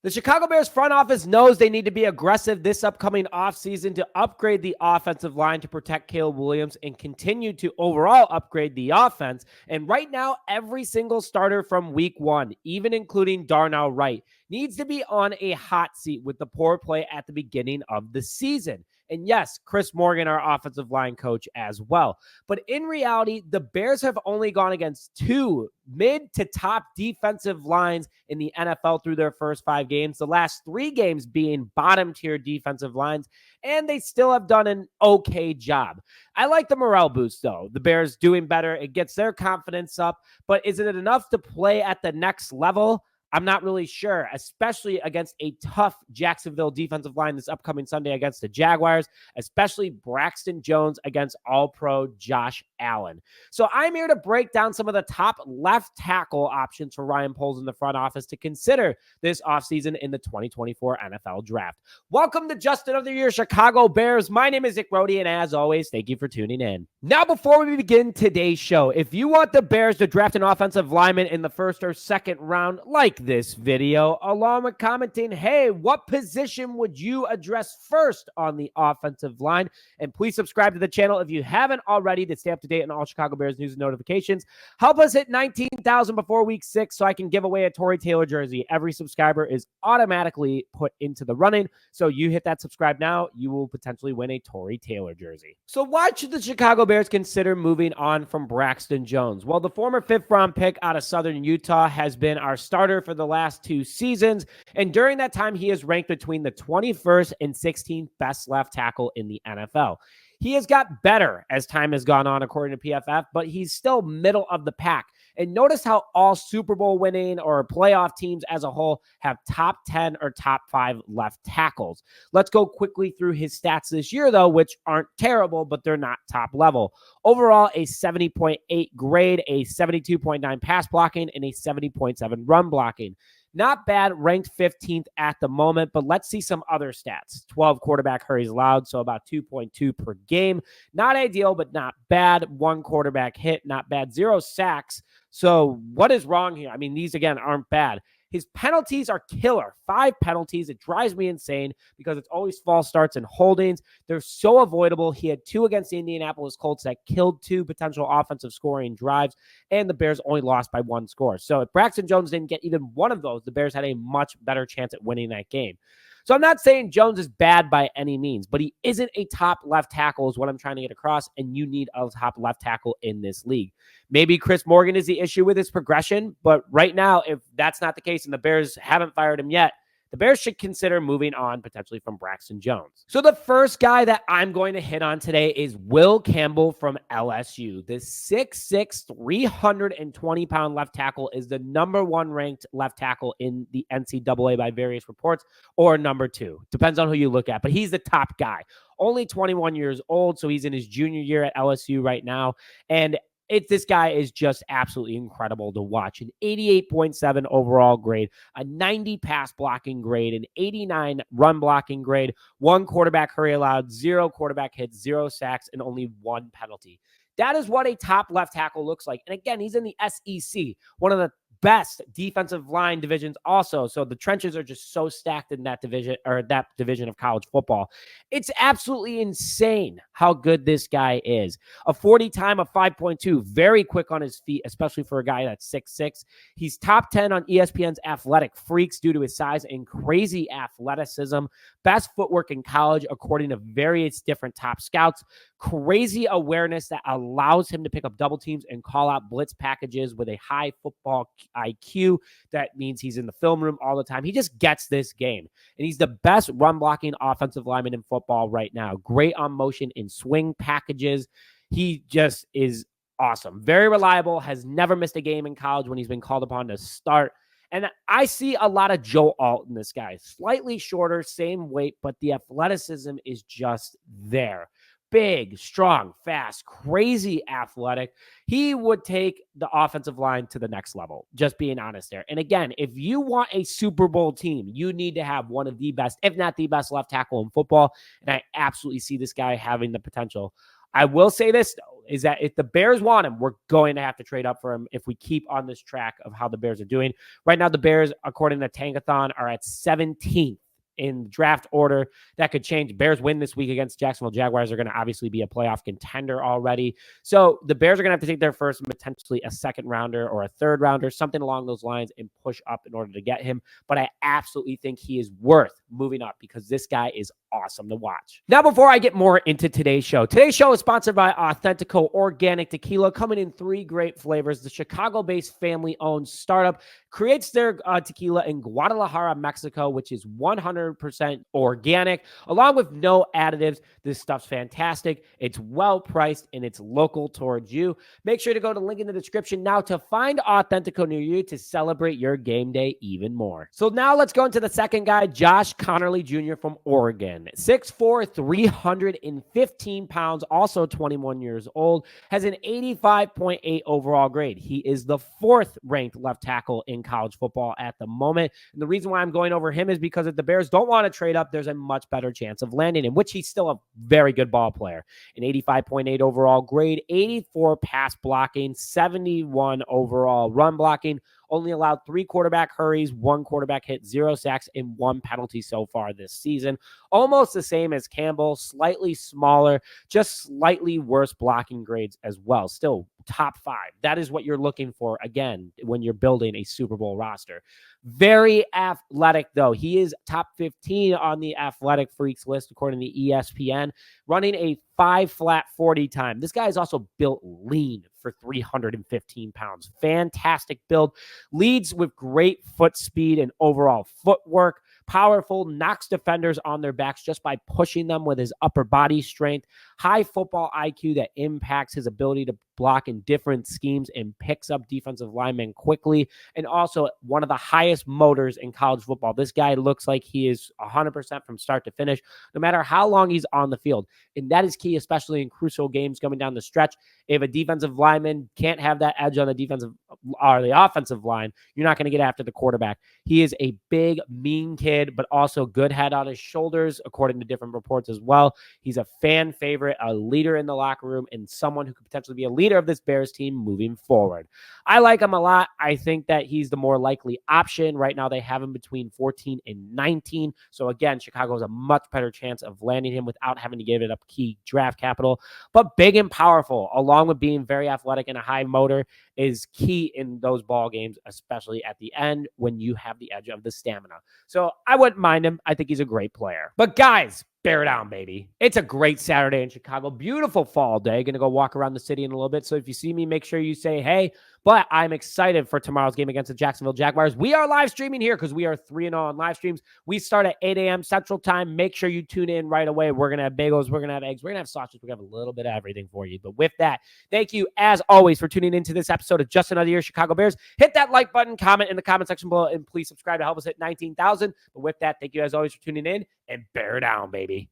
The Chicago Bears front office knows they need to be aggressive this upcoming offseason to upgrade the offensive line to protect Caleb Williams and continue to overall upgrade the offense. And right now, every single starter from week one, even including Darnell Wright, needs to be on a hot seat with the poor play at the beginning of the season. And yes, Chris Morgan, our offensive line coach, as well. But in reality, the Bears have only gone against two mid to top defensive lines in the NFL through their first 5 games, the last 3 games being bottom tier defensive lines, and they still have done an okay job. I like the morale boost, though. The Bears doing better. It gets their confidence up, but is it enough to play at the next level? I'm not really sure, especially against a tough Jacksonville defensive line this upcoming Sunday against the Jaguars, especially Braxton Jones against All-Pro Josh Allen. So I'm here to break down some of the top left tackle options for Ryan Poles in the front office to consider this offseason in the 2024 NFL Draft. Welcome to Just Another Year Chicago Bears. My name is Nick Brody, and as always, thank you for tuning in. Now, before we begin today's show, if you want the Bears to draft an offensive lineman in the first or second round, like this video, along with commenting, hey, what position would you address first on the offensive line? And please subscribe to the channel if you haven't already to stay up to date on all Chicago Bears news and notifications. Help us hit 19,000 before week 6 so I can give away a Tory Taylor jersey. Every subscriber is automatically put into the running. So you hit that subscribe now, you will potentially win a Tory Taylor jersey. So why should the Chicago Bears consider moving on from Braxton Jones? Well, the former 5th round pick out of Southern Utah has been our starter for the last 2 seasons, and during that time, he is ranked between the 21st and 16th best left tackle in the NFL. He has got better as time has gone on, according to PFF, but he's still middle of the pack. And notice how all Super Bowl winning or playoff teams as a whole have top 10 or top 5 left tackles. Let's go quickly through his stats this year, though, which aren't terrible, but they're not top level. Overall, a 70.8 grade, a 72.9 pass blocking, and a 70.7 run blocking. Not bad, ranked 15th at the moment, but let's see some other stats. 12 quarterback hurries allowed, so about 2.2 per game. Not ideal, but not bad. 1 quarterback hit, not bad. 0 sacks. So what is wrong here? I mean, these, again, aren't bad. His penalties are killer. 5 penalties. It drives me insane because it's always false starts and holdings. They're so avoidable. He had 2 against the Indianapolis Colts that killed 2 potential offensive scoring drives, and the Bears only lost by 1 score. So if Braxton Jones didn't get even one of those, the Bears had a much better chance at winning that game. So I'm not saying Jones is bad by any means, but he isn't a top left tackle is what I'm trying to get across, and you need a top left tackle in this league. Maybe Chris Morgan is the issue with his progression, but right now, if that's not the case and the Bears haven't fired him yet, the Bears should consider moving on potentially from Braxton Jones. So the first guy that I'm going to hit on today is Will Campbell from LSU. The 6'6", 320-pound left tackle is the number 1 ranked left tackle in the NCAA by various reports, or number 2. Depends on who you look at, but he's the top guy. Only 21 years old, so he's in his junior year at LSU right now, and this guy is just absolutely incredible to watch. An 88.7 overall grade, a 90 pass blocking grade, an 89 run blocking grade, 1 quarterback hurry allowed, 0 quarterback hits, 0 sacks, and only 1 penalty. That is what a top left tackle looks like. And again, he's in the SEC, one of the best defensive line divisions also. So the trenches are just so stacked in that division, or that division of college football. It's absolutely insane how good this guy is. A 40 time of 5.2, very quick on his feet, especially for a guy that's 6'6". He's top 10 on ESPN's Athletic Freaks due to his size and crazy athleticism. Best footwork in college, according to various different top scouts. Crazy awareness that allows him to pick up double teams and call out blitz packages with a high football IQ. That means he's in the film room all the time. He just gets this game. And he's the best run blocking offensive lineman in football right now. Great on motion in swing packages. He just is awesome. Very reliable. Has never missed a game in college when he's been called upon to start. And I see a lot of Joe Alt in this guy. Slightly shorter, same weight, but the athleticism is just there. Big, strong, fast, crazy athletic. He would take the offensive line to the next level, just being honest there. And again, if you want a Super Bowl team, you need to have one of the best, if not the best left tackle in football. And I absolutely see this guy having the potential. I will say this, though. is that if the Bears want him, we're going to have to trade up for him if we keep on this track of how the Bears are doing. Right now, the Bears, according to Tankathon, are at 17th in draft order. That could change. Bears win this week against Jacksonville Jaguars. Are going to obviously be a playoff contender already. So the Bears are going to have to take their first and potentially a second rounder or a third rounder, something along those lines, and push up in order to get him. But I absolutely think he is worth moving up because this guy is awesome to watch. Now, before I get more into today's show is sponsored by Authentico Organic Tequila, coming in 3 great flavors. The Chicago-based family-owned startup creates their tequila in Guadalajara, Mexico, which is 100% organic, along with no additives. This stuff's fantastic. It's well priced and it's local towards you. Make sure to go to the link in the description now to find Authentico near you to celebrate your game day even more. So now let's go into the second guy, Josh Connerly Jr. from Oregon. 6'4", 315 pounds, also 21 years old, has an 85.8 overall grade. He is the 4th ranked left tackle in college football at the moment. And the reason why I'm going over him is because if the Bears don't want to trade up, there's a much better chance of landing him, which he's still a very good ball player. An 85.8 overall grade, 84 pass blocking, 71 overall run blocking, only allowed 3 quarterback hurries, 1 quarterback hit, 0 sacks, and 1 penalty so far this season. Almost the same as Campbell, slightly smaller, just slightly worse blocking grades as well. Still top 5. That is what you're looking for, again, when you're building a Super Bowl roster. Very athletic, though. He is top 15 on the athletic freaks list, according to ESPN, running a 5 flat 40 time. This guy is also built lean for 315 pounds. Fantastic build. Leads with great foot speed and overall footwork. Powerful, knocks defenders on their backs just by pushing them with his upper body strength. High football IQ that impacts his ability to block in different schemes and picks up defensive linemen quickly. And also one of the highest motors in college football. This guy looks like he is 100% from start to finish, no matter how long he's on the field. And that is key, especially in crucial games coming down the stretch. If a defensive lineman can't have that edge on the defensive or the offensive line, you're not going to get after the quarterback. He is a big, mean kid, but also good head on his shoulders, according to different reports as well. He's a fan favorite, a leader in the locker room, and someone who could potentially be a leader of this Bears team moving forward. I like him a lot. I think that he's the more likely option. Right now, they have him between 14 and 19. So again, Chicago has a much better chance of landing him without having to give it up key draft capital. But big and powerful, along with being very athletic and a high motor, is key in those ball games, especially at the end when you have the edge of the stamina. So I wouldn't mind him. I think he's a great player. But guys, bear down, baby. It's a great Saturday in Chicago. Beautiful fall day. Going to go walk around the city in a little bit. So if you see me, make sure you say, hey. But I'm excited for tomorrow's game against the Jacksonville Jaguars. We are live streaming here because we are 3-0 on live streams. We start at 8 a.m. Central Time. Make sure you tune in right away. We're going to have bagels. We're going to have eggs. We're going to have sausage. We're going to have a little bit of everything for you. But with that, thank you, as always, for tuning into this episode of Just Another Year Chicago Bears. Hit that like button, comment in the comment section below, and please subscribe to help us hit 19,000. But with that, thank you, as always, for tuning in, and bear down, baby.